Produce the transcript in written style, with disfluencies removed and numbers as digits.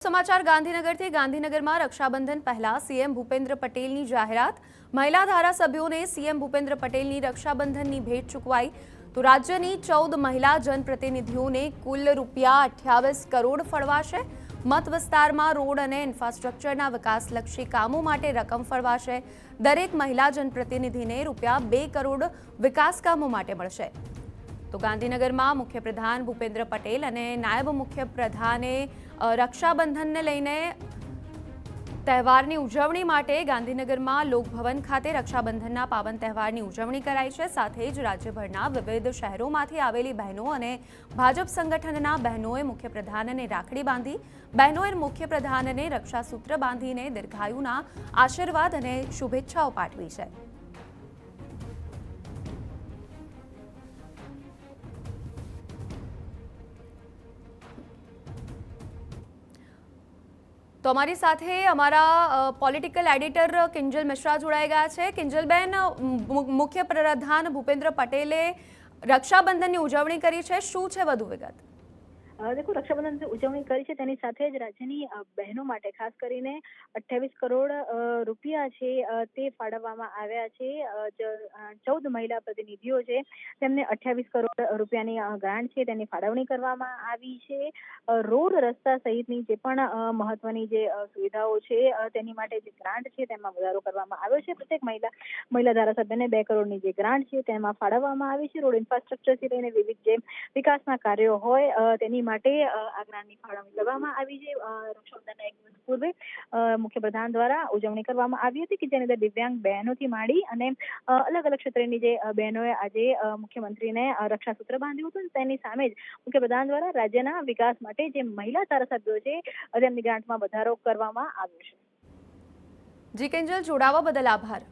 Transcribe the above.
સમાચાર ગાંધીનગરથી। ગાંધીનગરમાં રક્ષાબંધન પહેલા સીએમ ભૂપેન્દ્ર પટેલની જાહેરાત। મહિલા ધારાસભ્યોને સીએમ ભૂપેન્દ્ર પટેલની રક્ષાબંધનની ભેટ ચૂકવાઈ। તો રાજ્યની 14 મહિલા જનપ્રતિનિધિઓને કુલ ₹28 કરોડ ફળવાશે। મત વિસ્તારમાં રોડ અને ઇન્ફ્રાસ્ટ્રક્ચરના વિકાસલક્ષી કામો માટે રકમ ફળવાશે। દરેક મહિલા જનપ્રતિનિધિને ₹2 કરોડ વિકાસ કામો માટે મળશે। તો ગાંધીનગરમાં મુખ્યપ્રધાન ભૂપેન્દ્ર પટેલ અને નાયબ મુખ્યપ્રધાને રક્ષાબંધનને લઈને તહેવારની ઉજવણી માટે ગાંધીનગરમાં લોકભવન ખાતે રક્ષાબંધનના પાવન તહેવારની ઉજવણી કરાઈ છે। સાથે જ રાજ્યભરના વિવિધ શહેરોમાંથી આવેલી બહેનો અને ભાજપ સંગઠનના બહેનોએ મુખ્યપ્રધાનને રાખડી બાંધી। બહેનોએ મુખ્યપ્રધાનને રક્ષાસૂત્ર બાંધીને દીર્ઘાયુના આશીર્વાદ અને શુભેચ્છાઓ પાઠવી છે। તો અમારી સાથે અમારા પોલિટિકલ એડિટર કિંજલ મિશ્રા જોડાઈ ગયા છે। કિંજલબેન, મુખ્યપ્રધાન ભૂપેન્દ્ર પટેલે રક્ષાબંધનની ઉજવણી કરી છે, શું છે વધુ વિગત? देखो, रक्षाबंधन उजवणी करी છે તેની સાથે જ રાજ્યની બહેનો માટે ખાસ કરીને 28 કરોડ રૂપિયા છે તે ફાળવવામાં આવ્યા છે। 14 મહિલા પ્રતિનિધિઓ છે તેમને 28 કરોડ રૂપિયાની ગ્રાન્ટ છે તેની ફાળવણી કરવામાં આવી છે। રોડ રસ્તા સહિતની જે પણ મહત્વની જે સુવિધાઓ છે તેની માટે જે ગ્રાન્ટ છે તેમાં વધારો કરવામાં આવ્યો છે। પ્રત્યેક મહિલા ધારાસભ્યને 2 કરોડની જે ગ્રાન્ટ છે તેમાં ફાળવવામાં આવી છે। રોડ ઇન્ફ્રાસ્ટ્રક્ચરથી લઈને વિવિધ જે વિકાસના કાર્યો હોય તેની માટે આ ગ્રાન્ટની ફાળવણી કરવામાં આવી છે। રક્ષાબંધનના એક દિવસ પૂર્વે મુખ્યપ્રધાન દ્વારા ઉજવણી કરવામાં આવી હતી કે જેની અંદર દિવ્યાંગ બહેનોથી માંડી અને અલગ અલગ ક્ષેત્રની જે બહેનોએ આજે મુખ્યમંત્રીને રક્ષાસૂત્ર બાંધ્યું હતું। તેની સામે જ મુખ્યપ્રધાન દ્વારા રાજ્યના વિકાસ માટે જે મહિલા ધારાસભ્યો છે તેમની ગ્રાન્ટમાં વધારો કરવામાં આવ્યો છે। જી કિંજલ, જોડાવા બદલ આભાર।